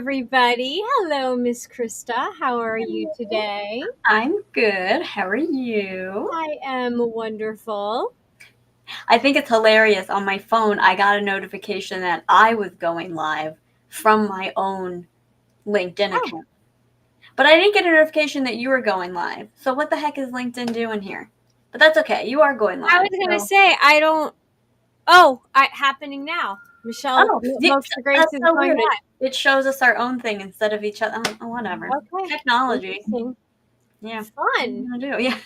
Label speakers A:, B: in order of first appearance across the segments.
A: everybody. Hello, Miss Krista. How are you today?
B: I'm good. How are you?
A: I am wonderful.
B: I think it's hilarious. On my phone, I got a notification that I was going live from my own LinkedIn
A: Oh,
B: account. But I didn't get a notification that you were going live. So what the heck is LinkedIn doing here? But that's okay. You are going
A: I
B: live.
A: was going to
B: So
A: say, I don't. Oh, happening now. Michelle,
B: oh,
A: Most of Grace
B: that's
A: is
B: so
A: going
B: weird.
A: live.
B: It shows us our own thing instead of each other. Oh, whatever.
A: Okay.
B: Technology.
A: Interesting.
B: Yeah. What are you
A: Fun.
B: gonna do? Yeah.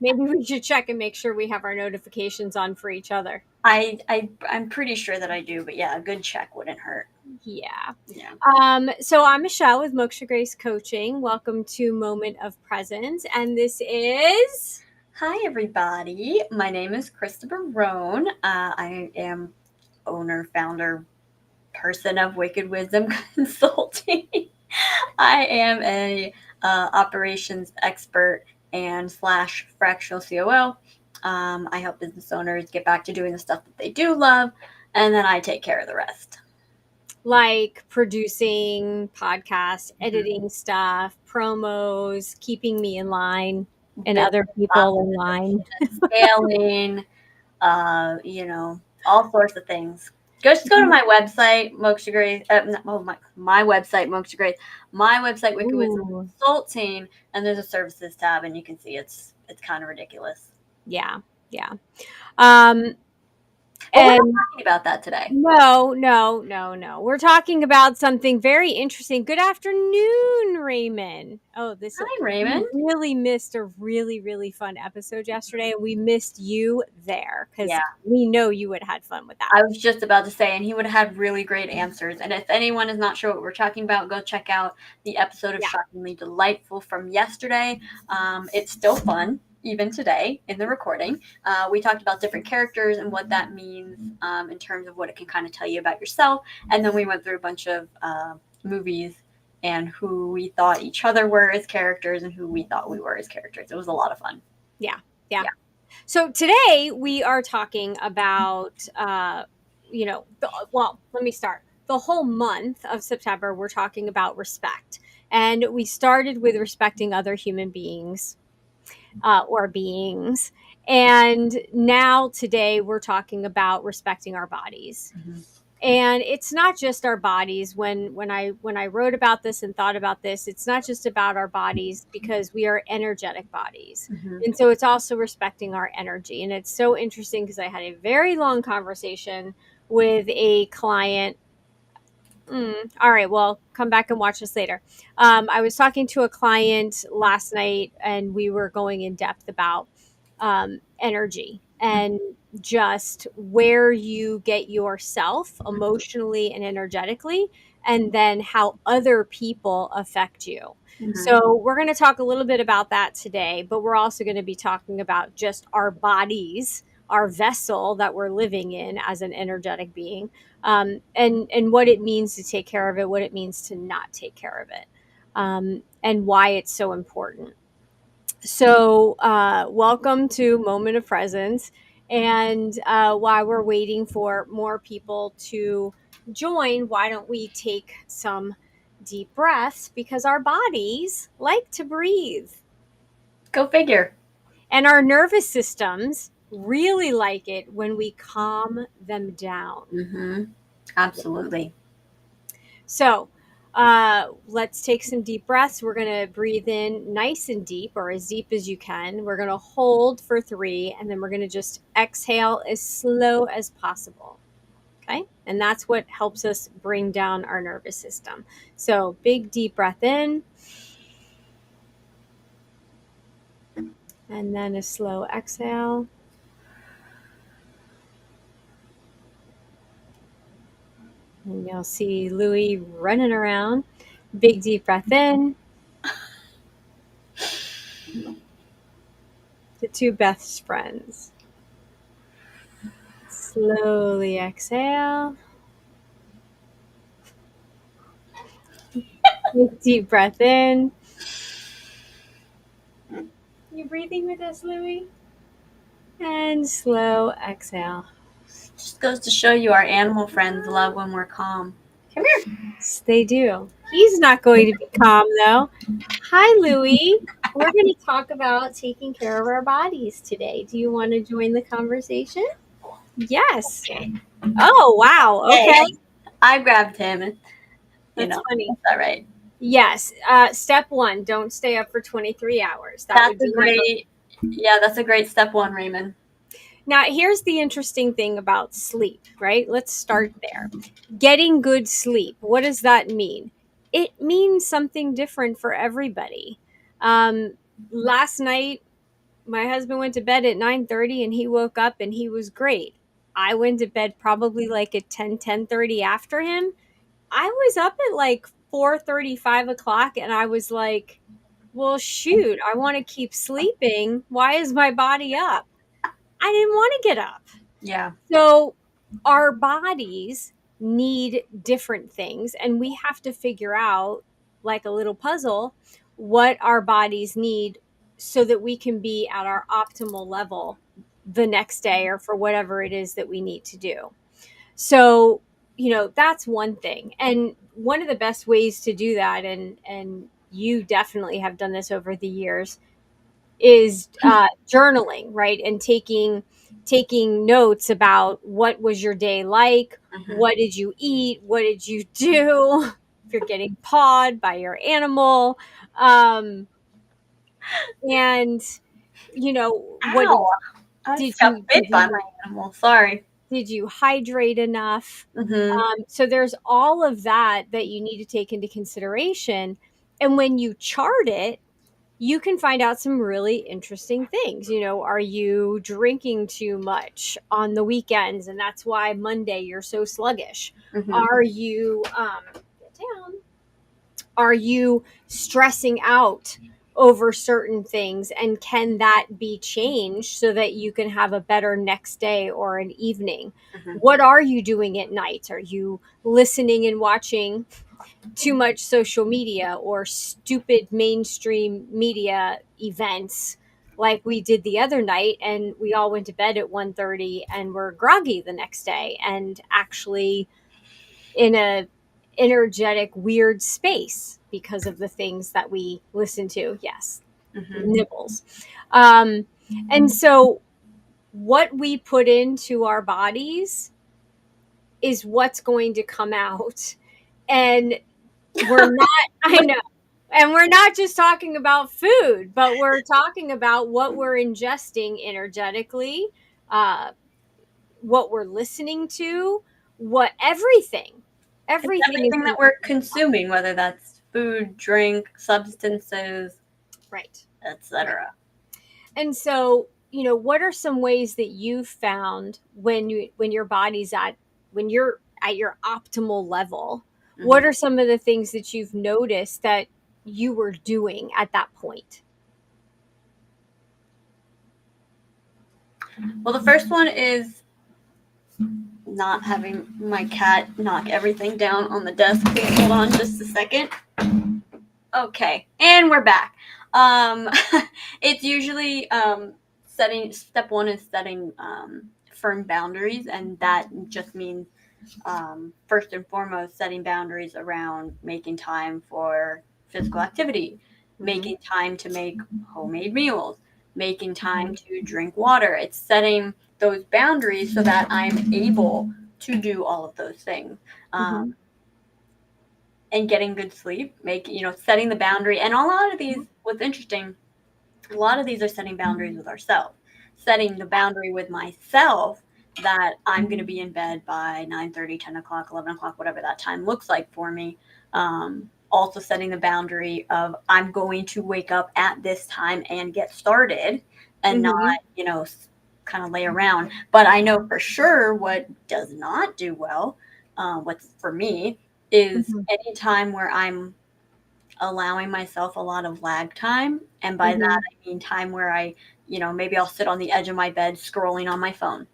A: Maybe we should check and make sure we have our notifications on for each other.
B: I'm pretty sure that I do, but yeah, a good check wouldn't hurt.
A: Yeah.
B: Yeah.
A: So I'm Michelle with Moksha Grace Coaching. Welcome to Moment of Presence. And this is.
B: Hi, everybody. My name is Christopher Roan. I am owner, founder, person of Wicked Wisdom Consulting. I am a operations expert and slash fractional COO. I help business owners get back to doing the stuff that they do love, and then I take care of the rest.
A: Like producing podcasts,
B: Mhm.
A: editing stuff, promos, keeping me in line and
B: Business
A: other people in line.
B: optimization, scaling, all sorts of things. Just go to my website, Moksha Grace. My website, Moksha Grace. My website, Wicked Wisdom
A: Ooh,
B: Consulting, and there's a services tab, and you can see it's kind of ridiculous.
A: yeah, yeah. Um,
B: But we're not
A: and
B: talking about that today.
A: no. We're talking about something very interesting. Good afternoon, Raymond. Oh, this
B: Hi,
A: we
B: Raymond.
A: really missed a really fun episode yesterday. We missed you there because
B: Yeah,
A: we know you would have had fun with that.
B: I was just about to say, and he would have had really great answers. And if anyone is not sure what we're talking about, go check out the episode of
A: Yeah.
B: Shockingly Delightful from yesterday. It's still fun, even today in the recording. We talked about different characters and what that means in terms of what it can kind of tell you about yourself. And then we went through a bunch of movies and who we thought each other were as characters and who we thought we were as characters. It was a lot of fun.
A: Yeah. Yeah.
B: Yeah.
A: So today we are talking about, let me start. The whole month of September, we're talking about respect. And we started with respecting other human beings or beings. And now today we're talking about respecting our bodies.
B: Mm-hmm.
A: And it's not just our bodies. When I wrote about this and thought about this, it's not just about our bodies because we are energetic bodies.
B: Mm-hmm.
A: And so it's also respecting our energy. And it's so interesting because I had a very long conversation with a client. All right, well, come back and watch this later. I was talking to a client last night and we were going in depth about energy and just where you get yourself emotionally and energetically, and then how other people affect you.
B: Mm-hmm.
A: So, we're going to talk a little bit about that today, but we're also going to be talking about just our bodies, our vessel that we're living in as an energetic being, and what it means to take care of it, what it means to not take care of it, and why it's so important. So, welcome to Moment of Presence. And while we're waiting for more people to join, why don't we take some deep breaths because our bodies like to breathe
B: Go figure.
A: and our nervous systems really like it when we calm them down.
B: Mm-hmm. Absolutely.
A: So, let's take some deep breaths. We're going to breathe in nice and deep, or as deep as you can. We're going to hold for 3, and then we're going to just exhale as slow as possible. Okay. And that's what helps us bring down our nervous system. So, big deep breath in, and then a slow exhale. And you'll see Louis running around. Big deep breath in. The two best friends. Slowly exhale. Big deep breath in. You breathing with us, Louis? And slow exhale.
B: Just goes to show you our animal friends love when we're calm. Come here.
A: Yes, they do. He's not going to be calm though. Hi, Louie. We're going to talk about taking care of our bodies today. Do you want to join the conversation? Yes.
B: Okay.
A: Oh, wow.
B: Hey,
A: Okay.
B: I grabbed him.
A: That's funny.
B: That's all right.
A: Yes. Step one, don't stay up for 23 hours. That
B: That's
A: would
B: a
A: be number.
B: great, yeah, that's a great step one, Raymond.
A: Now, here's the interesting thing about sleep, right? Let's start there. Getting good sleep. What does that mean? It means something different for everybody. Um, Last night, my husband went to bed at 9:30 and he woke up and he was great. I went to bed probably like at 10:30 after him. I was up at like 4:30, 5 o'clock, and I was like, well, shoot, I want to keep sleeping. Why is my body up? I didn't want to get up.
B: Yeah.
A: So our bodies need different things, and we have to figure out, like a little puzzle, what our bodies need so that we can be at our optimal level the next day or for whatever it is that we need to do. So, that's one thing. And one of the best ways to do that, and you definitely have done this over the years, is journaling, right? And taking notes about what was your day like,
B: Hmm.
A: what did you eat, what did you do, if you're getting pawed by your animal, um, and what
B: Ow! I
A: did
B: just got
A: you
B: bit by my animal. Sorry.
A: hydrate enough?
B: Hmm.
A: So there's all of that you need to take into consideration, and when you chart it, you can find out some really interesting things. Are you drinking too much on the weekends and that's why Monday you're so sluggish?
B: Hmm.
A: Are you get down? Are you stressing out over certain things, and can that be changed so that you can have a better next day or an evening?
B: Hmm.
A: What are you doing at night? Are you listening and watching too much social media or stupid mainstream media events like we did the other night, and we all went to bed at 1:30 and were groggy the next day and actually in a energetic weird space because of the things that we listen to? Yes,
B: Hmm.
A: nibbles. um, and so what we put into our bodies is what's going to come out. And we're not I know. And we're not just talking about food, but we're talking about what we're ingesting energetically, uh, what we're listening to, what everything,
B: It's
A: everything is
B: everything that we're consuming, whether that's food, drink, substances,
A: right, right.
B: etc.
A: And so, what are some ways that you've found when your body's when you're at your optimal level?
B: Hmm.
A: What are some of the things that you've noticed that you were doing at that point?
B: Well, the first one is not having my cat knock everything down on the desk. Please hold on just a second. Okay, and we're back. Um, it's usually setting. Step one is setting firm boundaries, and that just means first and foremost setting boundaries around making time for physical activity,
A: Mm-hmm.
B: making time to make homemade meals, making
A: Mm-hmm.
B: time to drink water. It's setting those boundaries so that I'm able to do all of those things. Um,
A: Mm-hmm.
B: and getting good sleep, setting the boundary. And a lot of these, what's interesting, a lot of these are setting boundaries with ourselves, setting the boundary with myself that I'm going to be in bed by 9:30, 10 o'clock, 11 o'clock, whatever that time looks like for me. Also setting the boundary of I'm going to wake up at this time and get started and not,
A: Mm-hmm.
B: you know, kind of lay around. But I know for sure what does not do well, what's for me, is
A: Mm-hmm.
B: any time where I'm allowing myself a lot of lag time. And by that,
A: Mm-hmm.
B: I mean time where maybe I'll sit on the edge of my bed scrolling on my phone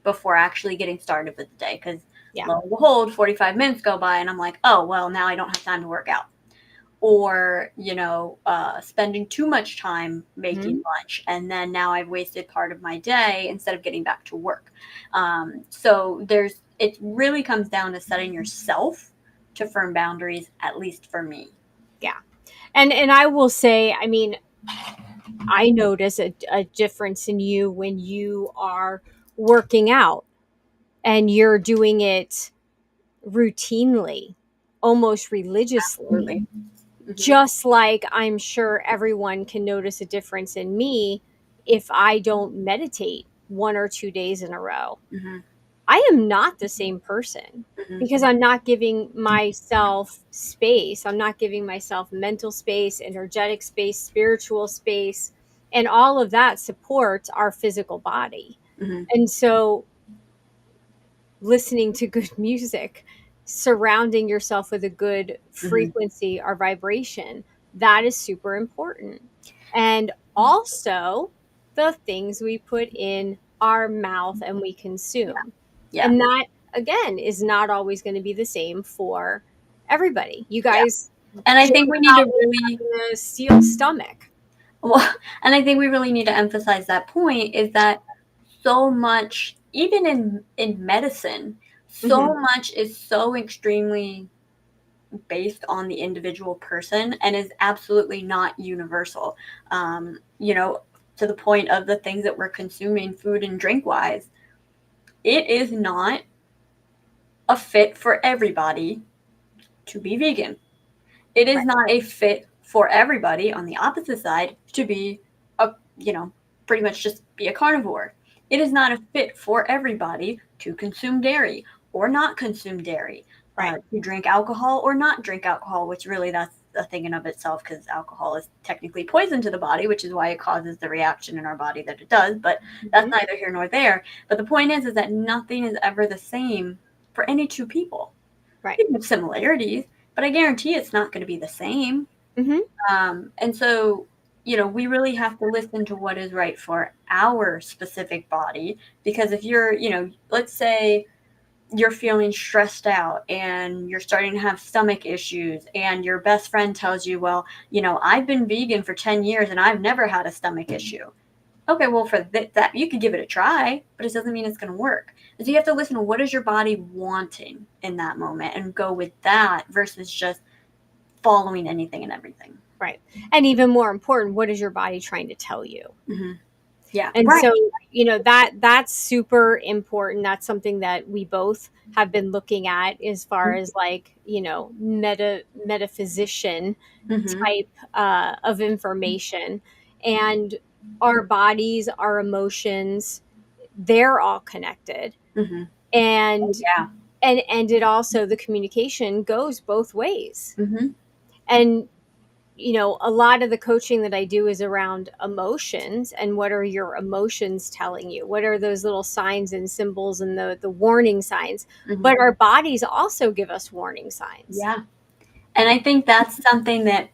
B: before actually getting started with the day. Because
A: Yeah.
B: lo and behold, 45 minutes go by and I'm like, oh, well, now I don't have time to work out. Or, spending too much time making
A: Mm-hmm.
B: lunch. And then now I've wasted part of my day instead of getting back to work. So it really comes down to setting yourself to firm boundaries, at least for me.
A: Yeah. And I will say, I mean, I notice a difference in you when you are working out and you're doing it routinely, almost religiously,
B: Absolutely. Hmm.
A: just like I'm sure everyone can notice a difference in me if I don't meditate 1 or 2 days in a row.
B: Hmm.
A: I am not the same person
B: Hmm.
A: because I'm not giving myself space. I'm not giving myself mental space, energetic space, spiritual space, and all of that supports our physical body.
B: Hmm.
A: And so listening to good music, surrounding yourself with a good
B: Hmm.
A: frequency or vibration, that is super important. And also the things we put in our mouth and we consume.
B: Yeah.
A: And that, again, is not always going to be the same for everybody. You
B: Yeah.
A: guys
B: And I
A: joke
B: think we need to
A: about me
B: really,
A: having a steel stomach.
B: well, and I think we really need to emphasize that point is that so much, even in medicine, so
A: Hmm.
B: much is so extremely based on the individual person and is absolutely not universal. To the point of the things that we're consuming, food and drink wise, it is not a fit for everybody to be vegan. It is
A: Right.
B: not a fit for everybody on the opposite side to be pretty much just be a carnivore. It is not a fit for everybody to consume dairy or not consume dairy,
A: Right.
B: to drink alcohol or not drink alcohol, which really that's a thing in of itself because alcohol is technically poison to the body, which is why it causes the reaction in our body that it does. But that's
A: Hmm.
B: neither here nor there. But the point is that nothing is ever the same for any two people.
A: Right.
B: You can have similarities, but I guarantee it's not going to be the same.
A: Hmm.
B: And so, we really have to listen to what is right for our specific body. Because if you're, let's say you're feeling stressed out and you're starting to have stomach issues, and your best friend tells you, well, I've been vegan for 10 years and I've never had a stomach issue. Okay, well, for that, you could give it a try, but it doesn't mean it's going to work. So you have to listen to what is your body wanting in that moment and go with that versus just following anything and everything.
A: Right. And even more important, what is your body trying to tell you?
B: Hmm. Yeah,
A: And
B: right.
A: so, that's super important. That's something that we both have been looking at as far as like, metaphysician
B: Hmm.
A: type of information. And our bodies, our emotions, they're all connected.
B: Hmm.
A: And
B: Yeah.
A: and it also, the communication goes both ways.
B: Hmm.
A: And a lot of the coaching that I do is around emotions and what are your emotions telling you? What are those little signs and symbols and the warning signs?
B: Hmm.
A: But our bodies also give us warning signs.
B: Yeah. And I think that's something that,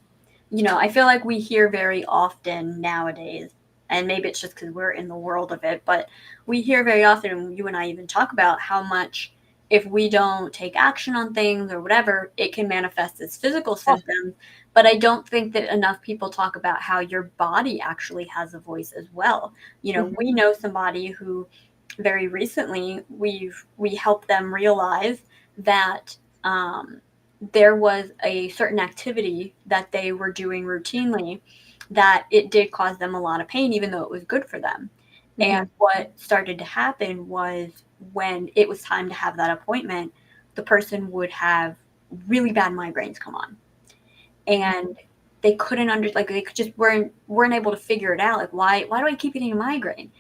B: I feel like we hear very often nowadays. And maybe it's just because we're in the world of it, but we hear very often, and you and I even talk about how much if we don't take action on things or whatever, it can manifest as physical
A: Oh,
B: symptoms. But I don't think that enough people talk about how your body actually has a voice as well.
A: mhm,
B: We know somebody who very recently we helped them realize that there was a certain activity that they were doing routinely that it did cause them a lot of pain, even though it was good for them. And
A: mhm,
B: what started to happen was when it was time to have that appointment, the person would have really bad migraines come on. And they couldn't like they just weren't able to figure it out. Like why do I keep getting a migraine?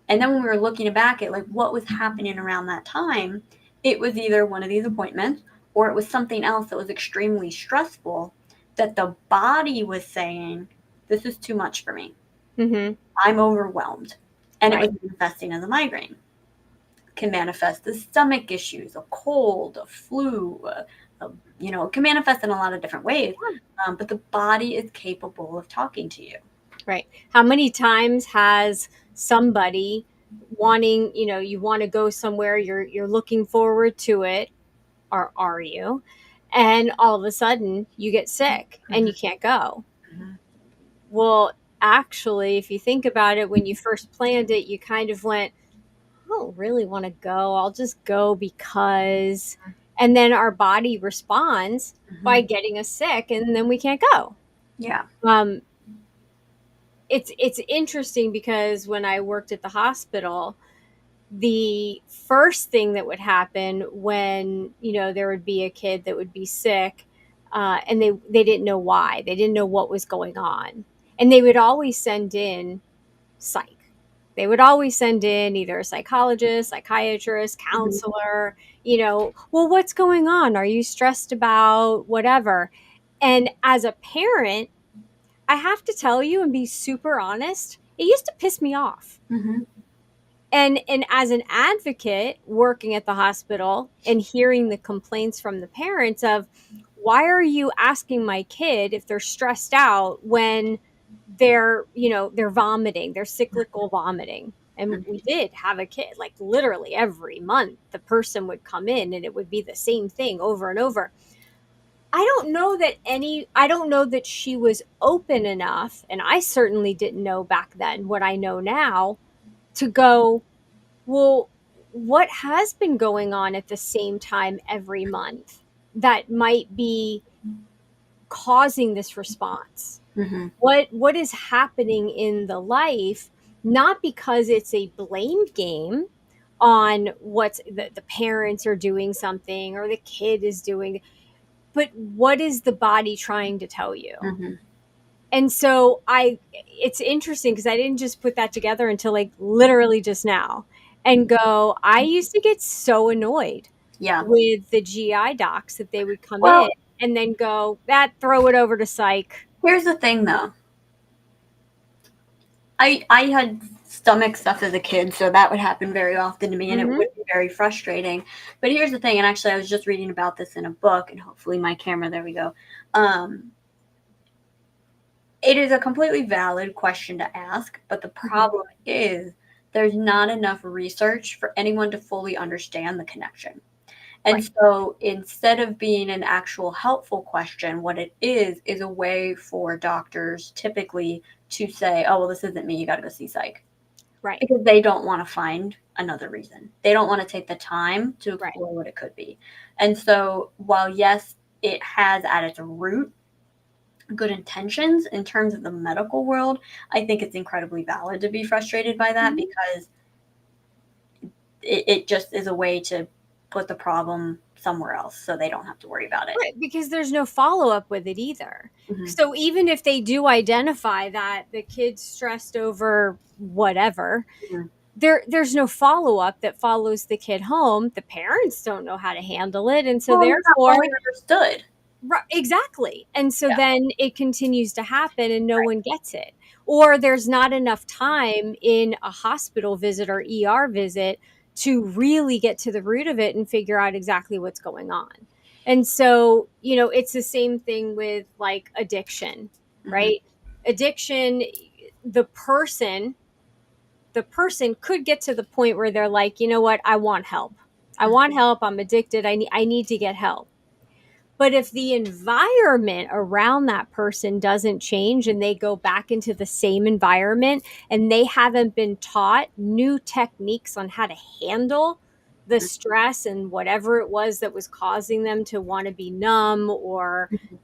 B: And then when we were looking back at like what was happening around that time, it was either one of these appointments or it was something else that was extremely stressful that the body was saying, this is too much for me.
A: mhm,
B: I'm overwhelmed. And it
A: right.
B: was manifesting as a migraine. Can manifest as stomach issues, a cold, a flu, it can manifest in a lot of different ways. But the body is capable of talking to you.
A: Right. How many times has somebody wanting, you want to go somewhere, you're looking forward to it, or are you? And all of a sudden you get sick and
B: Mhm.
A: you can't go.
B: Mhm.
A: Well, actually, if you think about it, when you first planned it, you kind of went, I don't really want to go. I'll just go because. and then our body responds by
B: Mhm.
A: getting us sick, and then we can't go.
B: Yeah.
A: Um, it's interesting because when I worked at the hospital, the first thing that would happen when there would be a kid that would be sick, and they didn't know why, they didn't know what was going on, and they would always send in psych. They would always send in either a psychologist, psychiatrist,
B: Mhm.
A: counselor, well, what's going on? Are you stressed about whatever? And as a parent, I have to tell you and be super honest, it used to piss me off.
B: Mhm.
A: And as an advocate working at the hospital and hearing the complaints from the parents of, why are you asking my kid if they're stressed out when they're vomiting, they're cyclical vomiting. And we
B: Mhm.
A: did have a kid, like literally every month the person would come in and it would be the same thing over and over. I don't know that she was open enough, and I certainly didn't know back then what I know now, to go, well, what has been going on at the same time every month that might be causing this response?
B: Mhm.
A: What is happening in the life, not because it's a blame game on what the parents are doing something or the kid is doing, but what is the body trying to tell you?
B: Mhm.
A: And so it's interesting because I didn't just put that together until like literally just now, and go, I used to get so annoyed
B: Yeah.
A: with the GI docs that they would come in
B: Well,
A: and then go, that, throw it over to psych.
B: here's the thing though. I had stomach stuff as a kid, so that would happen very often to me, and it
A: Hmm.
B: would be very frustrating. But here's the thing, and actually, I was just reading about this in a book, and hopefully, my camera, there we go. Um, it is a completely valid question to ask, but the
A: Hmm.
B: problem is there's not enough research for anyone to fully understand the connection. And
A: Right.
B: so instead of being an actual helpful question, what it is a way for doctors typically to say, oh, well, this isn't me. You got to go see psych.
A: Right.
B: Because they don't want to find another reason. They don't want to take the time to
A: Right.
B: explore what it could be. And so while, yes, it has at its root good intentions in terms of the medical world, I think it's incredibly valid to be frustrated by that
A: Mhm.
B: because it just is a way to put the problem somewhere else so they don't have to worry about it.
A: Right, because there's no follow up with it either.
B: Mhm.
A: So even if they do identify that the kid's stressed over whatever,
B: Mhm.
A: there's no follow up that follows the kid home. The parents don't know how to handle it, and so
B: Well, they're not
A: therefore,
B: fully understood.
A: right, exactly. And so
B: Yeah.
A: then it continues to happen and no one gets it. Or there's not enough time in a hospital visit or ER visit to really get to the root of it and figure out exactly what's going on. And so, it's the same thing with like addiction,
B: Mhm.
A: right? Addiction, the person, the person could get to the point where they're like, you know what, I want help. I want help. I'm addicted. I need to get help. But if the environment around that person doesn't change and they go back into the same environment and they haven't been taught new techniques on how to handle the
B: Mhm.
A: stress and whatever it was that was causing them to want to be numb or
B: Mhm.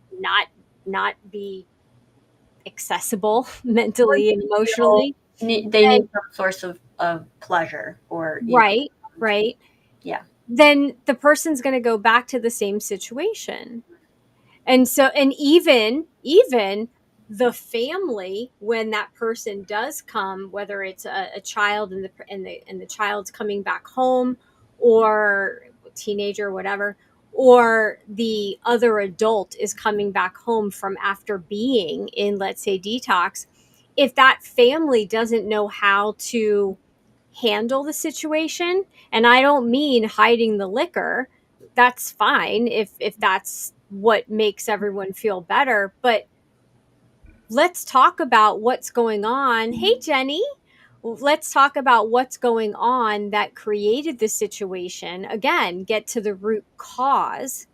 A: not be accessible
B: Or
A: mentally and
B: they feel
A: emotionally,
B: they
A: then
B: need some source of pleasure or,
A: right, right,
B: yeah.
A: then the person's going to go back to the same situation. And so, and even the family, when that person does come, whether it's a child and the child's coming back home, or teenager, whatever, or the other adult is coming back home from after being in, let's say, detox, if that family doesn't know how to handle the situation, and I don't mean hiding the liquor, that's fine if that's what makes everyone feel better, but let's talk about what's going on. Hey, Jenny, let's talk about what's going on that created the situation. Again, get to the root cause,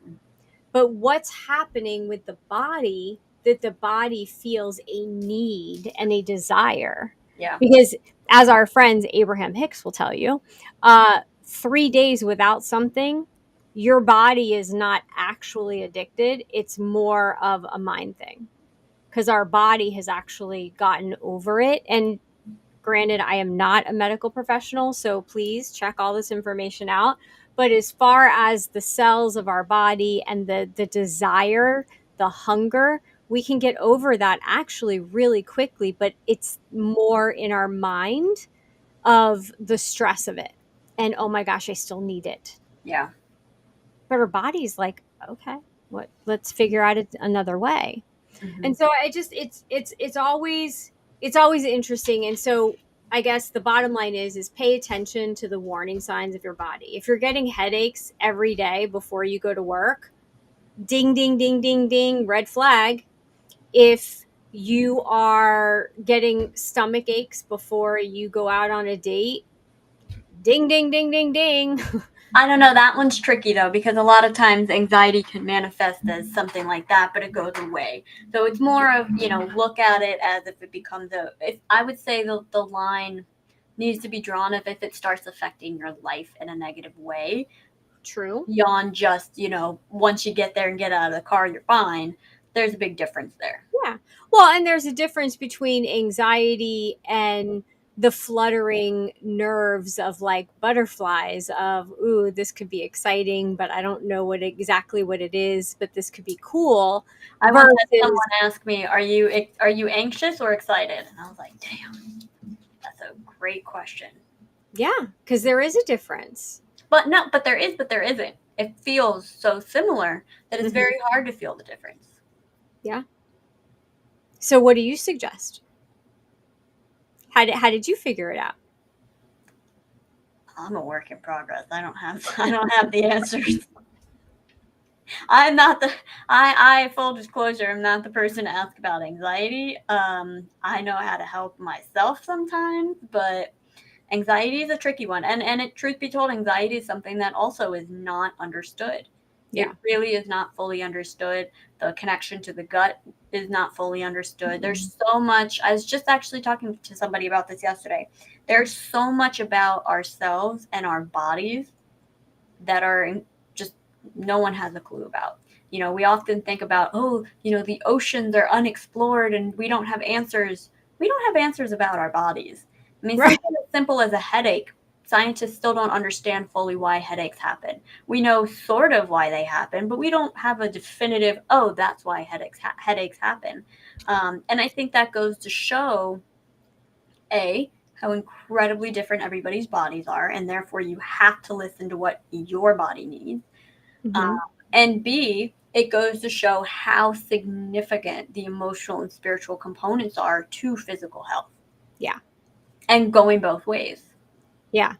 A: but what's happening with the body, that the body feels a need and a desire.
B: Yeah.
A: Because as our friends Abraham Hicks will tell you, 3 days without something your body is not actually addicted. It's more of a mind thing because our body has actually gotten over it. And granted, I am not a medical professional, so please check all this information out. But as far as the cells of our body and the desire, the hunger, we can get over that actually really quickly, but it's more in our mind of the stress of it. And oh my gosh, I still need it.
B: Yeah.
A: But our body's like, okay, what, let's figure out it another way.
B: Hmm.
A: And so I just it's always interesting. And so I guess the bottom line is pay attention to the warning signs of your body. If you're getting headaches every day before you go to work, ding ding ding ding ding, red flag. If you are getting stomach aches before you go out on a date, ding ding ding ding ding.
B: I don't know. That one's tricky though, because a lot of times anxiety can manifest as something like that, but it goes away. So it's more of, look at it as if it becomes if I would say the line needs to be drawn if it starts affecting your life in a negative way,
A: True.
B: beyond just, once you get there and get out of the car, you're fine. There's a big difference there.
A: Yeah. Well, and there's a difference between anxiety and the fluttering nerves of like butterflies of, ooh, this could be exciting, but I don't know exactly what it is, but this could be cool
B: I once had someone
A: versus,
B: ask me, "Are you anxious or excited?" And I was like, "Damn, that's a great question."
A: yeah, because there is a difference.
B: But no, but there isn't. It feels so similar that it's
A: Hmm.
B: very hard to feel the difference.
A: Yeah. So what do you suggest? How did you figure it out?
B: I'm a work in progress. I don't have the answers. I'm not the I full disclosure, I'm not the person to ask about anxiety. I know how to help myself sometimes, but anxiety is a tricky one. And it, truth be told, anxiety is something that also is not understood. It
A: Yeah.
B: really is not fully understood. The connection to the gut is not fully understood. There's so much. I was just actually talking to somebody about this yesterday. There's so much about ourselves and our bodies that are just no one has a clue about. We often think about, oh, the oceans are unexplored and we don't have answers. We don't have answers about our bodies. I mean,
A: Right.
B: something as simple as a headache, scientists still don't understand fully why headaches happen. We know sort of why they happen, but we don't have a definitive, oh, that's why headaches happen. And I think that goes to show, A, how incredibly different everybody's bodies are, and therefore you have to listen to what your body needs. Um,
A: Hmm.
B: and B, it goes to show how significant the emotional and spiritual components are to physical health,
A: Yeah.
B: and going both ways.
A: Yeah.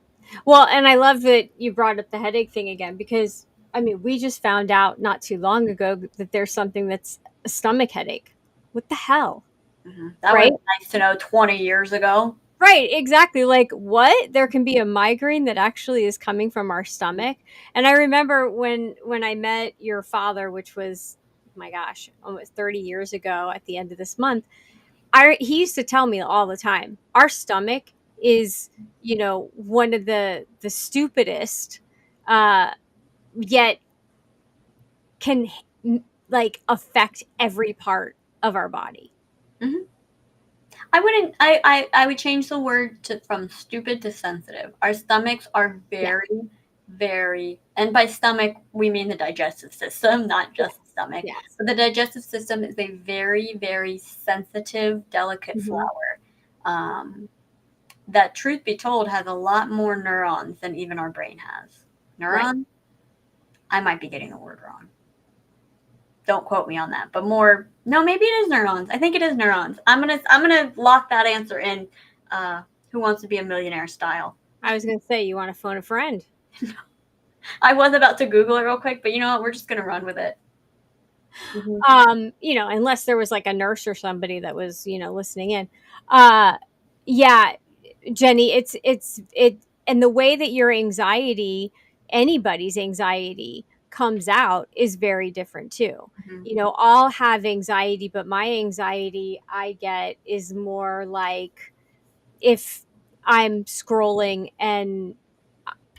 A: Well, and I love that you brought up the headache thing again because I mean, we just found out not too long ago that there's something that's a stomach headache. What the hell?
B: That would
A: Right?
B: have been nice to know 20 years ago.
A: Right, exactly. Like what? There can be a migraine that actually is coming from our stomach. And I remember when I met your father, which was my gosh, almost 30 years ago at the end of this month, he used to tell me all the time, our stomach is, one of the stupidest, uh, yet can like affect every part of our body.
B: Hmm. I wouldn't. I would change the word from stupid to sensitive. Our stomachs are
A: Yeah.
B: very, very, and by stomach we mean the digestive system, not
A: Yeah.
B: just the stomach.
A: Yes.
B: But the digestive system is a very, very sensitive, delicate
A: Hmm.
B: flower. That, truth be told, has a lot more neurons than even our brain has.
A: Right.
B: Neurons? I might be getting the word wrong. Don't quote me on that, but more. No, maybe it is neurons. I think it is neurons. I'm gonna lock that answer in. Who Wants to Be a Millionaire style.
A: I was going to say, you want to phone a friend.
B: I was about to Google it real quick, but you know what? We're just gonna run with it. Hmm.
A: Unless there was like a nurse or somebody that was, listening in. Uh, yeah, Jenny, and the way that your anxiety, anybody's anxiety comes out is very different too.
B: Hmm.
A: All have anxiety, but my anxiety I get is more like if I'm scrolling and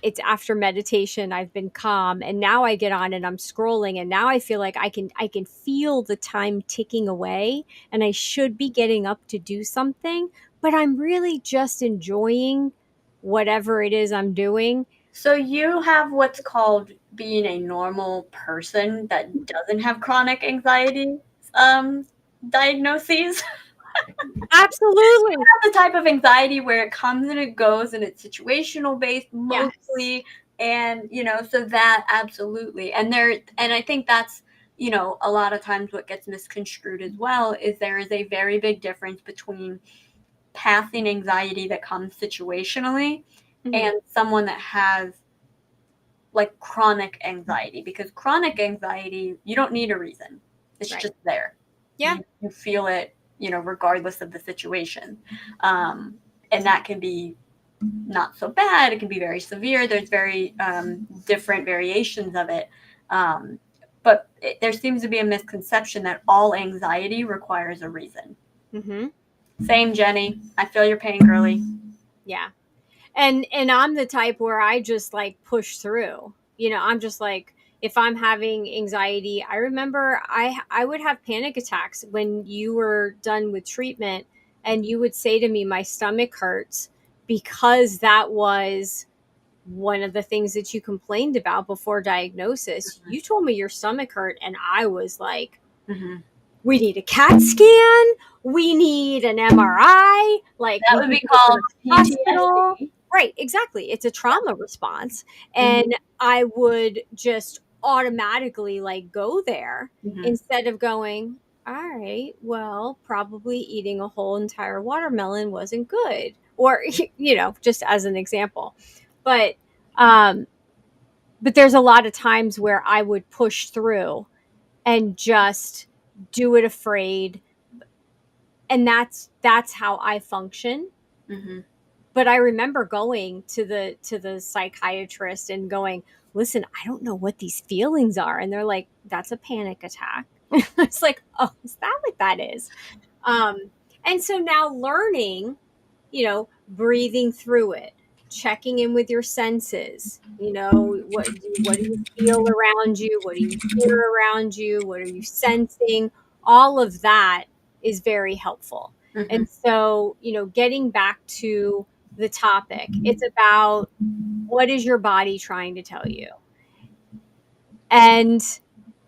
A: it's after meditation, I've been calm, and now I get on and I'm scrolling, and now I feel like I can feel the time ticking away, and I should be getting up to do something, but I'm really just enjoying whatever it is I'm doing.
B: So you have what's called being a normal person that doesn't have chronic anxiety um, diagnoses.
A: Absolutely.
B: The type of anxiety where it comes and it goes and it's situational based
A: Yes.
B: mostly, and so that absolutely, and I think that's a lot of times what gets misconstrued as well is there is a very big difference between passing anxiety that comes situationally
A: Hmm.
B: and someone that has like chronic anxiety, because chronic anxiety, you don't need a reason. It's
A: Right.
B: just there.
A: Yeah.
B: You feel it, regardless of the situation. And that can be not so bad. It can be very severe. There's very different variations of it. Um, but there seems to be a misconception that all anxiety requires a reason.
A: Hmm.
B: Same, Jenny. I feel your pain, girly.
A: Yeah. And I'm the type where I just like push through. I'm just like, if I'm having anxiety, I remember I would have panic attacks when you were done with treatment, and you would say to me my stomach hurts, because that was one of the things that you complained about before diagnosis. You told me your stomach hurt, and I was like,
B: Mm-hmm.
A: we need a CAT scan, we need an MRI, like
B: That
A: we
B: would
A: need
B: be
A: to go to
B: called
A: the hospital.
B: PTSD.
A: Right, exactly. It's a trauma response.
B: Mm-hmm.
A: And I would just automatically like go there,
B: Mm-hmm.
A: instead of going, all right, well, probably eating a whole entire watermelon wasn't good. Or, just as an example. But um but there's a lot of times where I would push through and just do it afraid, and that's how I function.
B: Mm-hmm.
A: But I remember going to the psychiatrist and going, listen, I don't know what these feelings are, and they're like, that's a panic attack. It's like, oh, is that what that is? um and so now learning, breathing through it, checking in with your senses. What do you feel around you? What do you hear around you? What are you sensing? All of that is very helpful.
B: Mm-hmm.
A: And so, getting back to the topic, it's about, what is your body trying to tell you? And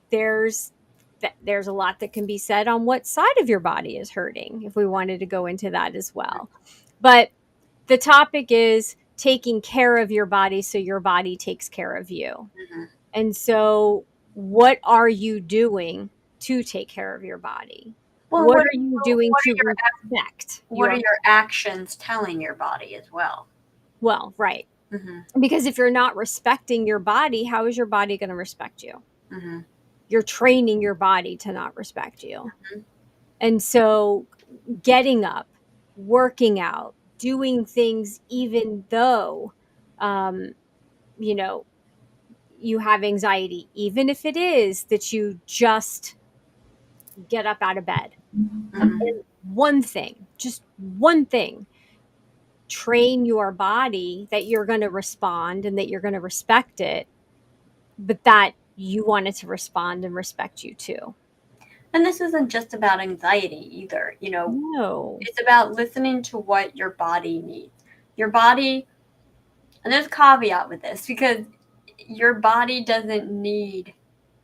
A: there's there's a lot that can be said on what side of your body is hurting, if we wanted to go into that as well. But the topic is taking care of your body so your body takes care of you.
B: Mm-hmm.
A: And so, what are you doing to take care of your body?
B: Well,
A: What are you doing to respect
B: what are
A: your,
B: your actions telling your body as well?
A: well, right.
B: Mm-hmm.
A: Because if you're not respecting your body, how is your body going to respect you?
B: Mm-hmm.
A: You're training your body to not respect you. And so, getting up, working out, doing things, even though, um, you know, you have anxiety, even if it is that you just get up out of bed.
B: Mm-hmm.
A: And one thing, just one thing, train your body that you're going to respond and that you're going to respect it, but that you want it to respond and respect you too.
B: And this isn't just about anxiety either.
A: No.
B: It's about listening to what your body needs. Your body, and there's a caveat with this, because your body doesn't need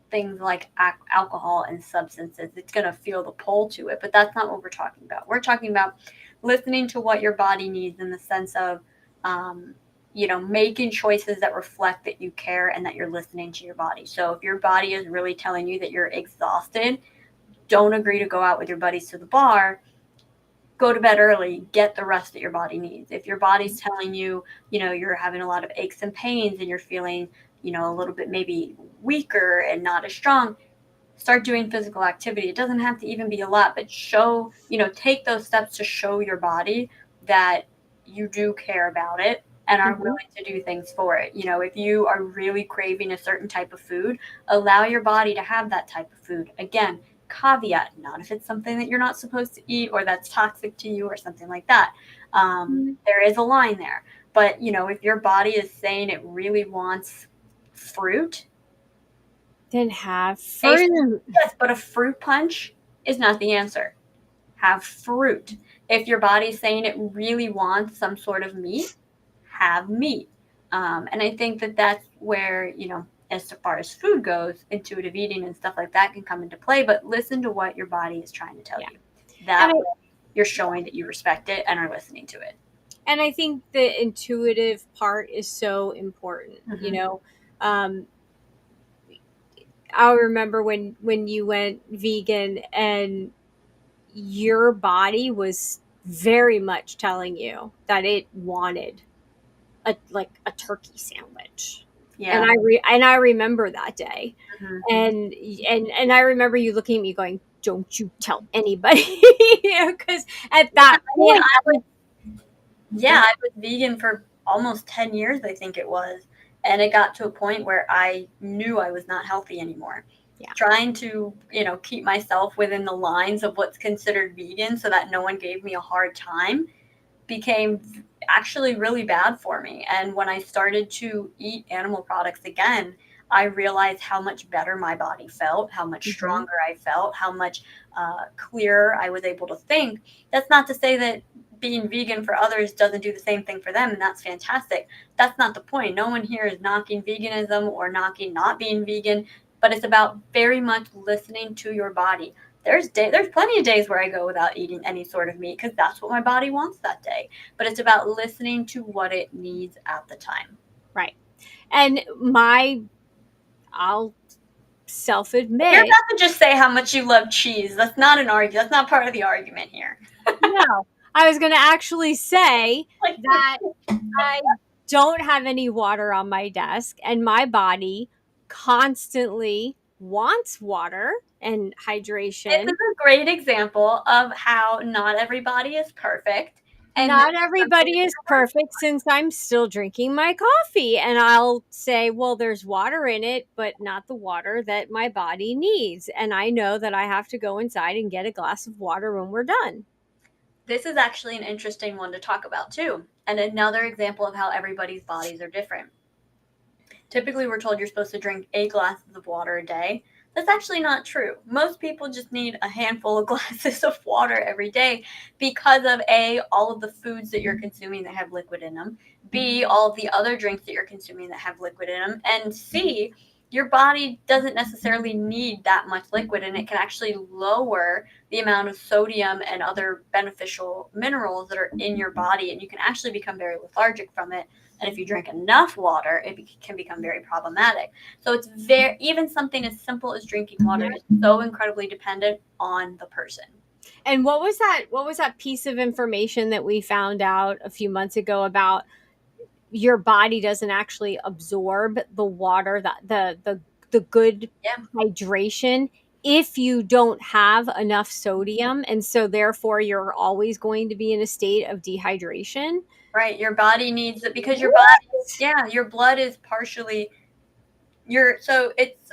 B: things like alcohol and substances. It's going to feel the pull to it, but that's not what we're talking about. We're talking about listening to what your body needs in the sense of, um, making choices that reflect that you care and that you're listening to your body. So if your body is really telling you that you're exhausted, don't agree to go out with your buddies to the bar. Go to bed early, get the rest that your body needs. If your body's telling you, you're having a lot of aches and pains and you're feeling, a little bit maybe weaker and not as strong, start doing physical activity. It doesn't have to even be a lot, but take those steps to show your body that you do care about it and are
A: Hmm.
B: willing to do things for it. If you are really craving a certain type of food, allow your body to have that type of food. Again, caveat, not if it's something that you're not supposed to eat or that's toxic to you or something like that. There is a line there. But, if your body is saying it really wants fruit,
A: Then have
B: a
A: fruit.
B: yes, but a fruit punch is not the answer. Have fruit. If your body's saying it really wants some sort of meat, have meat. And I think that that's where, as far as food goes, intuitive eating and stuff like that can come into play. But listen to what your body is trying to tell
A: Yeah.
B: you.
A: And
B: That
A: I,
B: way you're showing that you respect it and are listening to it.
A: and I think the intuitive part is so important.
B: Mm-hmm.
A: Um, I remember when you went vegan and your body was very much telling you that it wanted a turkey sandwich. And
B: Yeah.
A: I remember that day.
B: Mm-hmm.
A: And I remember you looking at me going, "Don't you tell anybody." Cuz at
B: Yeah,
A: that
B: I mean,
A: point go
B: I
A: ahead.
B: was vegan for almost 10 years, I think it was. And it got to a point where I knew I was not healthy anymore.
A: Yeah.
B: Trying to, keep myself within the lines of what's considered vegan so that no one gave me a hard time became actually really bad for me. And when I started to eat animal products again, I realized how much better my body felt, how much
A: Mhm.
B: stronger I felt, how much clearer I was able to think. That's not to say that being vegan for others doesn't do the same thing for them, and that's fantastic. That's not the point. No one here is knocking veganism or knocking not being vegan, but it's about very much listening to your body. There's plenty of days where I go without eating any sort of meat because that's what my body wants that day. But it's about listening to what it needs at the time.
A: Right. And I'll self
B: You're
A: admit,
B: about to just say how much you love cheese. That's not an argument. That's not part of the argument here.
A: no, I was going to actually say
B: Like,
A: that I don't have any water on my desk, and my body constantly wants water and
B: this
A: hydration.
B: is a great example of how not everybody is perfect, and this
A: Not
B: is something
A: everybody
B: that
A: is
B: you're working.
A: perfect since I'm still drinking my coffee. And I'll say, well, there's water in it, but not the water that my body needs. And I know that I have to go inside and get a glass of water when we're done.
B: This is actually an interesting one to talk about too, and another example of how everybody's bodies are different. Typically, we're told you're supposed to drink 8 glasses of water a day. That's actually not true. Most people just need a handful of glasses of water every day because of A, all of the foods that you're consuming that have liquid in them, B, all of the other drinks that you're consuming that have liquid in them, and C, your body doesn't necessarily need that much liquid and it can actually lower the amount of sodium and other beneficial minerals that are in your body, and you can actually become very lethargic from it. And if you drink enough water, can become very problematic. So it's very, even something as simple as drinking water is so incredibly dependent on the person.
A: And what was that piece of information that we found out a few months ago about your body doesn't actually absorb the water, that the good
B: Yeah,
A: hydration, if you don't have enough sodium, and so therefore you're always going to be in a state of dehydration.
B: right. Your body needs it because your body,
A: What?
B: yeah, your blood is partially your, so it's,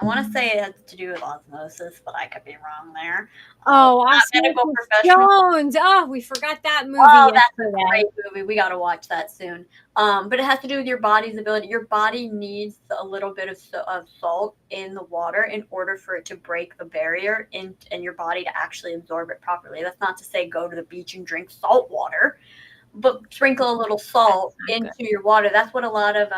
B: I want to say it has to do with osmosis, but I could be wrong there.
A: Oh,
B: Not medical
A: Osmosis
B: professional.
A: Jones. Oh, we forgot that movie
B: Oh, that's a
A: yesterday.
B: great movie. We got to watch that soon. But it has to do with your body's ability. Your body needs a little bit of salt in the water in order for it to break the barrier in your body to actually absorb it properly. That's not to say go to the beach and drink salt water, but sprinkle a little
A: That's
B: salt
A: not
B: into
A: good.
B: your water. That's what a lot of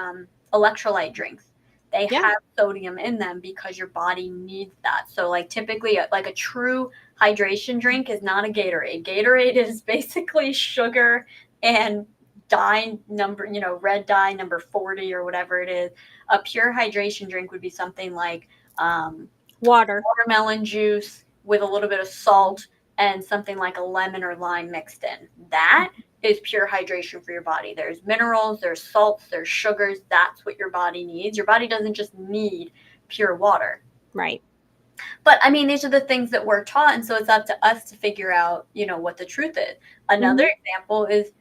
B: electrolyte drinks. They
A: Yeah.
B: have sodium in them because your body needs that. So, like typically, like a true hydration drink is not a Gatorade. Gatorade is basically sugar and dye number, red dye number 40 or whatever it is. A pure hydration drink would be something like
A: Water.
B: watermelon juice with a little bit of salt and something like a lemon or lime mixed in. That is pure hydration for your body. There's minerals, there's salts, there's sugars. That's what your body needs. Your body doesn't just need pure water.
A: Right.
B: But I mean, these are the things that we're taught. And so it's up to us to figure out, what the truth is. Another
A: Hmm.
B: example is,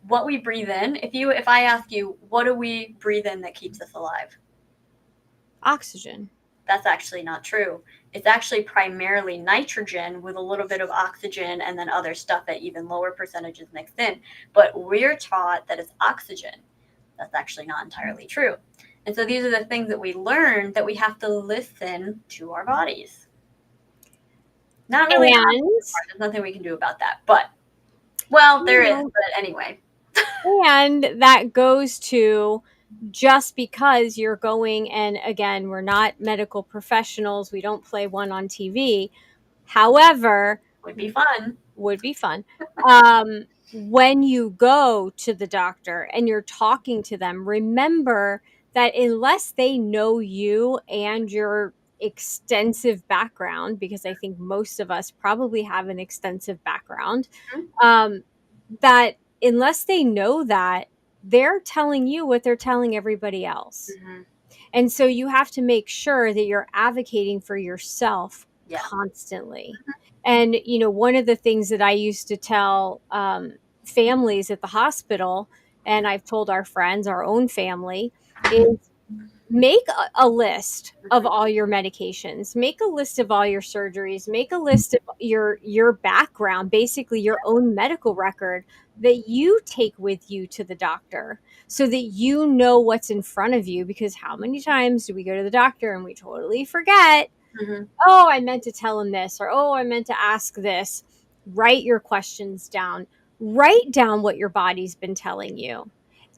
B: what we breathe in. If I ask you, what do we breathe in that keeps us alive?
A: Oxygen.
B: That's actually not true. It's actually primarily nitrogen with a little bit of oxygen and then other stuff at even lower percentages mixed in. But we're taught that it's oxygen. That's actually not entirely true. And so these are the things that we learn, that we have to listen to our bodies. Not really the
A: And
B: part. There's nothing we can do about that. But, well,
A: you
B: there is.
A: know,
B: But anyway.
A: and that goes to, just because you're going, and again, we're not medical professionals, we don't play one on TV. However,
B: Would be fun.
A: would be fun. Um, when you go to the doctor and you're talking to them, remember that unless they know you and your extensive background, because I think most of us probably have an extensive background, um, that unless they know that, they're telling you what they're telling everybody else.
B: Mm-hmm.
A: And so you have to make sure that you're advocating for yourself
B: Yeah.
A: constantly. And, one of the things that I used to tell families at the hospital, and I've told our friends, our own family, is make a list of
B: Mm-hmm.
A: all your medications, make a list of all your surgeries, make a list of your background, basically your own medical record that you take with you to the doctor, so that you know what's in front of you. Because how many times do we go to the doctor and we totally forget,
B: Mm-hmm.
A: oh, I meant to tell him this, or oh, I meant to ask this. Write your questions down, write down what your body's been telling you.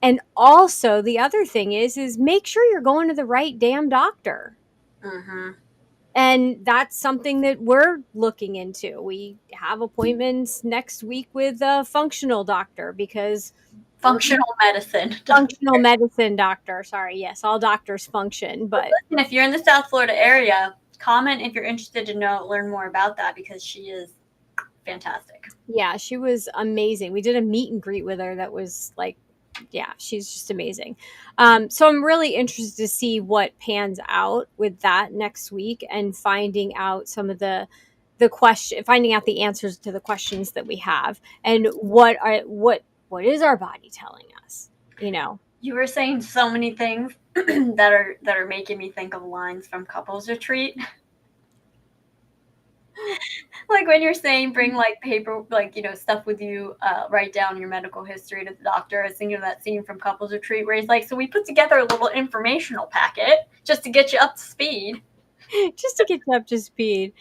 A: And also, the other thing is make sure you're going to the right damn doctor.
B: Mm-hmm.
A: And that's something that we're looking into. We have appointments next week with a functional doctor, because we're
B: Functional medicine.
A: functional medicine doctor. Sorry, yes, all doctors function, but
B: And if you're in the South Florida area, comment if you're interested to learn more about that, because she is fantastic.
A: yeah, she was amazing. We did a meet and greet with her that was like, yeah, she's just amazing. So I'm really interested to see what pans out with that next week, and finding out some of finding out the answers to the questions that we have, and what is our body telling us,
B: You were saying so many things that are making me think of lines from Couples Retreat. Like when you're saying bring like paper, like stuff with you, write down your medical history to the doctor. I was thinking of that scene from Couples Retreat where he's like, so we put together a little informational packet just to get you up to speed.
A: just to get you up to speed.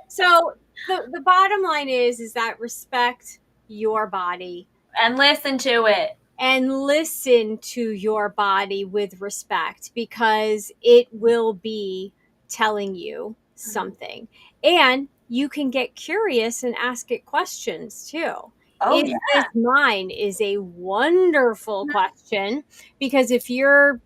A: So the bottom line is that respect your body,
B: And listen to it.
A: and listen to your body with respect, because it will be telling you something. And you can get curious and ask it questions too.
B: Oh
A: Is
B: yeah.
A: this mine? Is a wonderful question, because if you're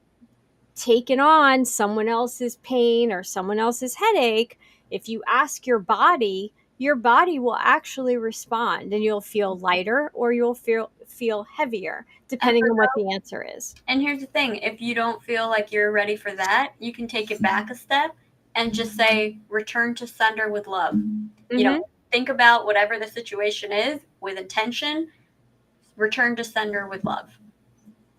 A: taking on someone else's pain or someone else's headache, if you ask your body will actually respond, and you'll feel lighter or you'll feel heavier,
B: And
A: depending on what the answer is.
B: And here's the thing, if you don't feel like you're ready for that, you can take it back a step and just say, return to sender with love.
A: Mm-hmm.
B: Think about whatever the situation is with intention, return to sender with love.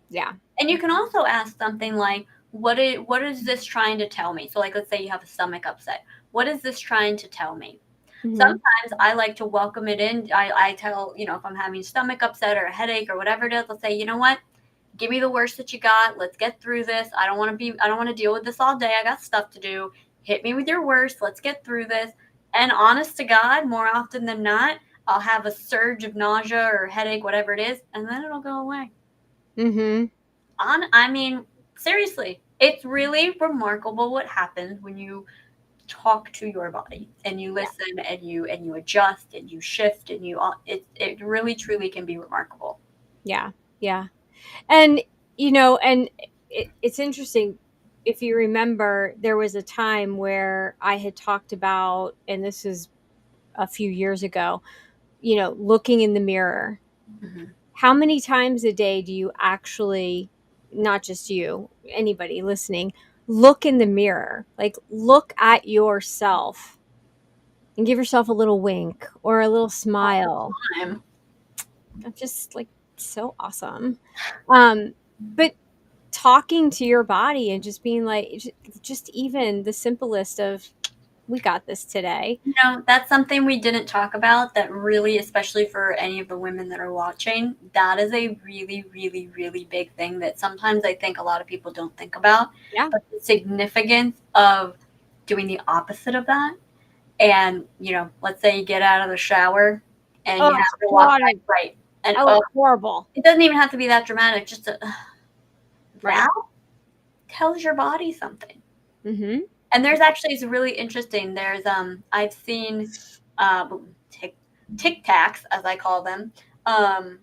A: Yeah.
B: And you can also ask something like, what is this trying to tell me? So, like, let's say you have a stomach upset. What is this trying to tell me?
A: Mm-hmm.
B: Sometimes I like to welcome it in. I tell, if I'm having stomach upset or a headache or whatever it is, I'll say, you know what? Give me the worst that you got. Let's get through this. I don't want to deal with this all day. I got stuff to do. Hit me with your worst. Let's get through this. And honest to God, more often than not, I'll have a surge of nausea or headache, whatever it is, and then it'll go away.
A: Mm-hmm.
B: I mean, seriously, it's really remarkable what happens when you talk to your body and you listen, and you adjust and you shift, and it really truly can be remarkable.
A: Yeah. Yeah. And it's interesting. If you remember, there was a time where I had talked about, and this is a few years ago, looking in the mirror.
B: Mm-hmm.
A: How many times a day do you actually, not just you, anybody listening, look in the mirror? Like, look at yourself and give yourself a little wink or a little smile.
B: Time.
A: I'm just like so awesome. But talking to your body and just being like, just even the simplest of, we got this today.
B: You know, that's something we didn't talk about that really, especially for any of the women that are watching, that is a really, really, really big thing that sometimes I think a lot of people don't think about.
A: Yeah.
B: But the significance of doing the opposite of that. And, you know, let's say you get out of the shower and
A: Oh
B: you have to walk
A: God.
B: right, right. And
A: Oh,
B: oh,
A: horrible.
B: it doesn't even have to be that dramatic. Just that
A: Right.
B: tells your body something.
A: Mm-hmm.
B: And there's actually, it's really interesting. There's I've seen uh tic tacs, as I call them, um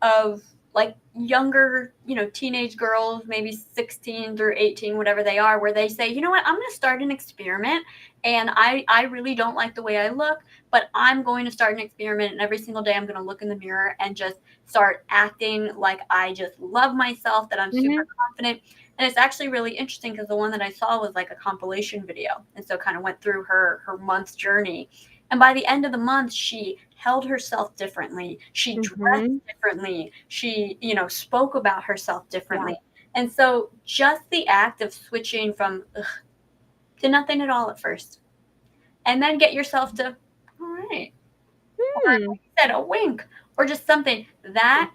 B: of like younger, you know, teenage girls, maybe 16 through 18, whatever they are, where they say, you know what, I'm going to start an experiment, and I really don't like the way I look, but I'm going to start an experiment, and every single day I'm going to look in the mirror and just start acting like I just love myself, that I'm
A: Mm-hmm.
B: super confident. And it's actually really interesting because the one that I saw was like a compilation video, and so kind of went through her month's journey. And by the end of the month, she held herself differently. She dressed
A: Mm-hmm.
B: differently. She, you know, spoke about herself
A: Yeah.
B: differently. And so just the act of switching from ugh, to nothing at all at first, and then get yourself to, all right, or
A: Hmm.
B: like you said, a wink, or just something that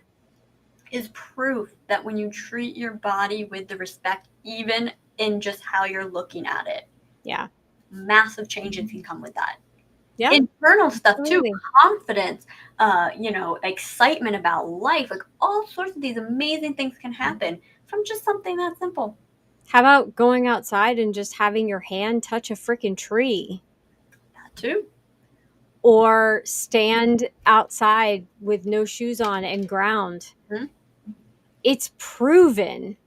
B: is proof that when you treat your body with the respect, even in just how you're looking at it,
A: Yeah.
B: massive changes can come with that.
A: Yeah.
B: Internal stuff too,
A: Absolutely.
B: confidence, you know, excitement about life, like all sorts of these amazing things can happen from just something that simple.
A: How about going outside and just having your hand touch a freaking tree?
B: That too.
A: Or stand outside with no shoes on and ground.
B: Mhm.
A: It's proven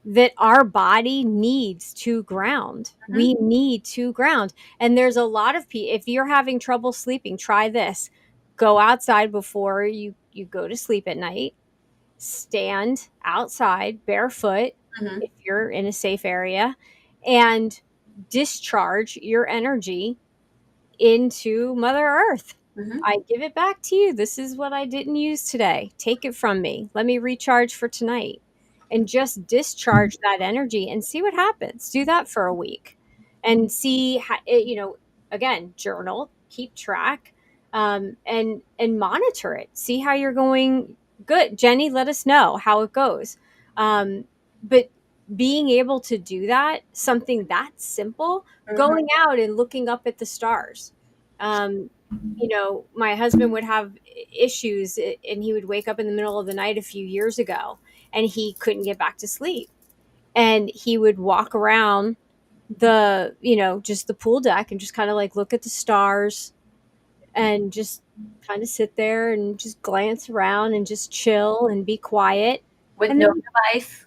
A: that our body needs to ground.
B: Mhm.
A: We need to ground. And there's a lot of people, if you're having trouble sleeping, try this. Go outside before you go to sleep at night. Stand outside barefoot
B: Mhm.
A: if you're in a safe area and discharge your energy into Mother Earth.
B: Mhm.
A: I give it back to you. This is what I didn't use today. Take it from me. Let me recharge for tonight. And just discharge that energy and see what happens. Do that for a week and see how, again, journal, keep track, and monitor it. See how you're going. Good. Jenny, let us know how it goes. But being able to do that, something that simple,
B: Mhm.
A: going out and looking up at the stars. Um, my husband would have issues and he would wake up in the middle of the night a few years ago and he couldn't get back to sleep. And he would walk around just the pool deck and just kind of like look at the stars and just kind of sit there and just glance around and just chill and be quiet.
B: With
A: And
B: no
A: then
B: device.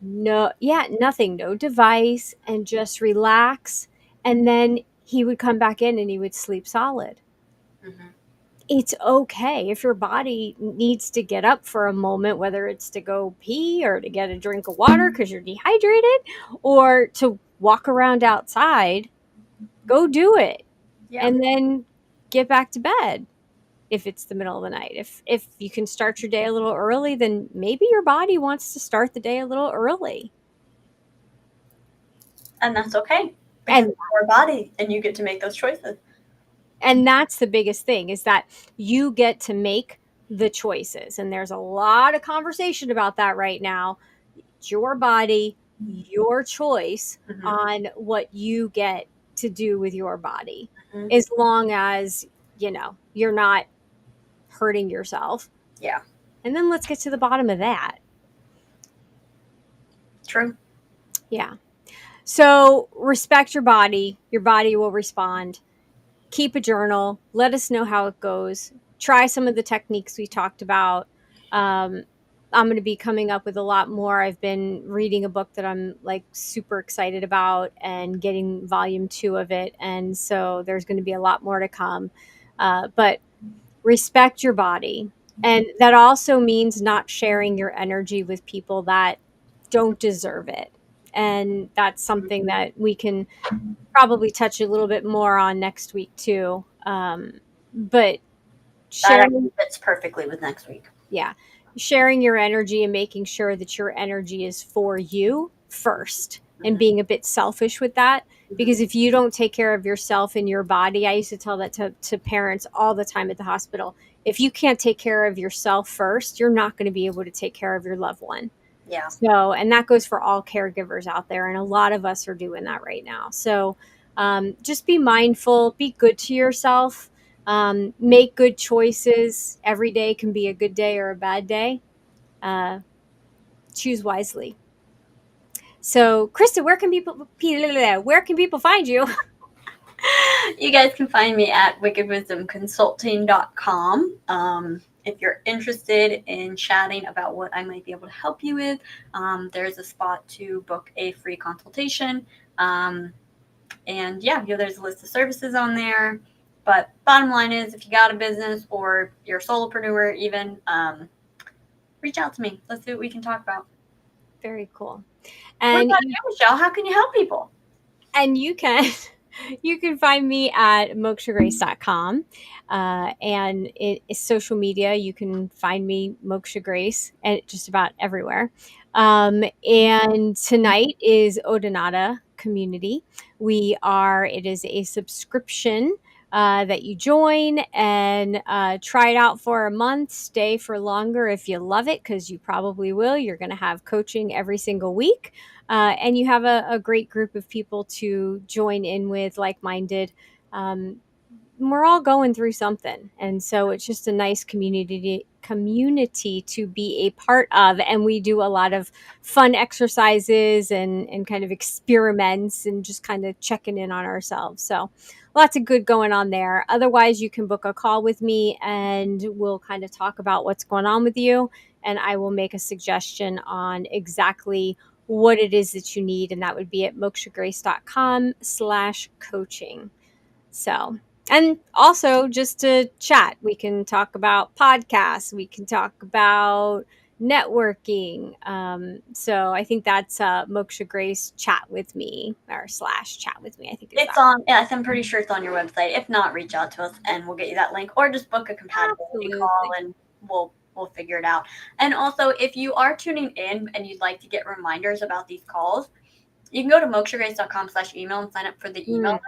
A: no, yeah, nothing, no device, and just relax. And then he would come back in and he would sleep solid.
B: Mhm.
A: It's okay if your body needs to get up for a moment, whether it's to go pee or to get a drink of water because you're dehydrated or to walk around outside, go do it.
B: Yeah.
A: And then get back to bed if it's the middle of the night. If you can start your day a little early, then maybe your body wants to start the day a little early.
B: And that's okay because
A: And
B: it's your body and you get to make those choices.
A: that's the biggest thing is that you get to make the choices. And there's a lot of conversation about that right now. It's your body, your choice
B: Mhm.
A: on what you get to do with your body,
B: Mhm.
A: as long as you're not hurting yourself.
B: Yeah.
A: And then let's get to the bottom of that.
B: True.
A: Yeah. So respect your body will respond. Keep a journal, let us know how it goes. Try some of the techniques we talked about. um, I'm going to be coming up with a lot more. I've been reading a book that I'm like super excited about and getting volume 2 of it, and so there's going to be a lot more to come. But respect your body, and that also means not sharing your energy with people that don't deserve it. And that's something that we can probably touch a little bit more on next week too. But
B: That
A: sharing,
B: actually fits perfectly with next week.
A: yeah, sharing your energy and making sure that your energy is for you first, and
B: Mhm.
A: being a bit selfish with that.
B: Mhm.
A: Because if you don't take care of yourself and your body, I used to tell that to parents all the time at the hospital. If you can't take care of yourself first, you're not going to be able to take care of your loved one.
B: Yeah.
A: So, and that goes for all caregivers out there. And a lot of us are doing that right now. So, just be mindful, be good to yourself, make good choices. Every day can be a good day or a bad day. Uh, choose wisely. So, Krista, where can people find you?
B: You guys can find me at wickedwisdomconsulting.com. If you're interested in chatting about what I might be able to help you with, there's a spot to book a free consultation. And yeah, there's a list of services on there. But bottom line is, if you got a business or you're a solopreneur, even, reach out to me. Let's see what we can talk about.
A: Very cool.
B: What
A: And
B: about you, Michelle? How can you help people?
A: you can you can find me at mokshagrace.com, and it is social media. You can find me Moksha Grace at just about everywhere. And tonight is Odonata Community. It is a subscription that you join and try it out for a month, stay for longer if you love it, because you probably will. You're going to have coaching every single week, and you have a great group of people to join in with, like-minded. um, we're all going through something, and so it's just a nice community to be a part of. And we do a lot of fun exercises and kind of experiments and just kind of checking in on ourselves. So lots of good going on there. Otherwise, you can book a call with me and we'll kind of talk about what's going on with you, and I will make a suggestion on exactly what it is that you need. And that would be at mokshagrace.com/coaching. So, and also just to chat, we can talk about podcasts, we can talk about networking. So I think that's Moksha Grace chat with me, or slash chat with me, I think is
B: It's
A: that.
B: on, yes, I'm pretty sure it's on your website. If not, reach out to us and we'll get you that link, or just book a compatibility call
A: Absolutely.
B: and we'll figure it out. And also, if you are tuning in and you'd like to get reminders about these calls, you can go to mokshagrace.com/email and sign up for the email
A: Mm.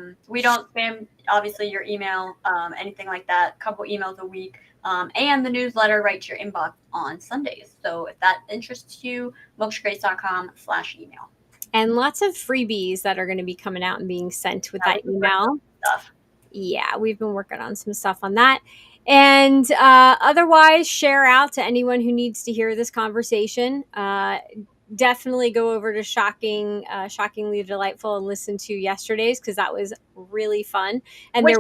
B: list. We don't spam, obviously, your email, anything like that. A couple emails a week. And the newsletter right to your inbox on Sundays. So if that interests you, mokshagrace.com/email.
A: And lots of freebies that are going to be coming out and being sent with
B: Yeah,
A: that
B: we've been working
A: email.
B: on stuff.
A: Yeah, we've been working on some stuff on that. And otherwise, share out to anyone who needs to hear this conversation. Definitely go over to Shockingly Delightful and listen to yesterday's, because that was really fun. And
B: Which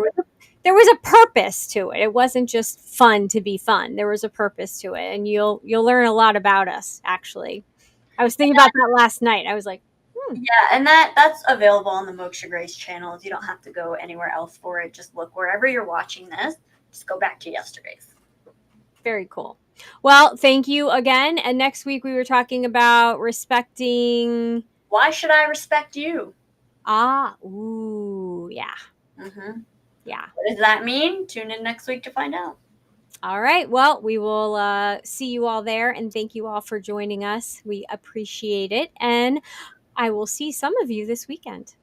A: there was a purpose to it. It wasn't just fun to be fun. There was a purpose to it, and you'll learn a lot about us. Actually, I was thinking about that last night. I was like,
B: Yeah, and that's available on the Moksha Grace channels. You don't have to go anywhere else for it. Just look wherever you're watching this. Just go back to yesterday's.
A: very cool. Well, thank you again. And next week we were talking about respecting.
B: Why should I respect you?
A: Ooh, yeah,
B: Mm-hmm.
A: yeah.
B: What does that mean? Tune in next week to find out.
A: All right. Well, we will see you all there, and thank you all for joining us. We appreciate it, and I will see some of you this weekend.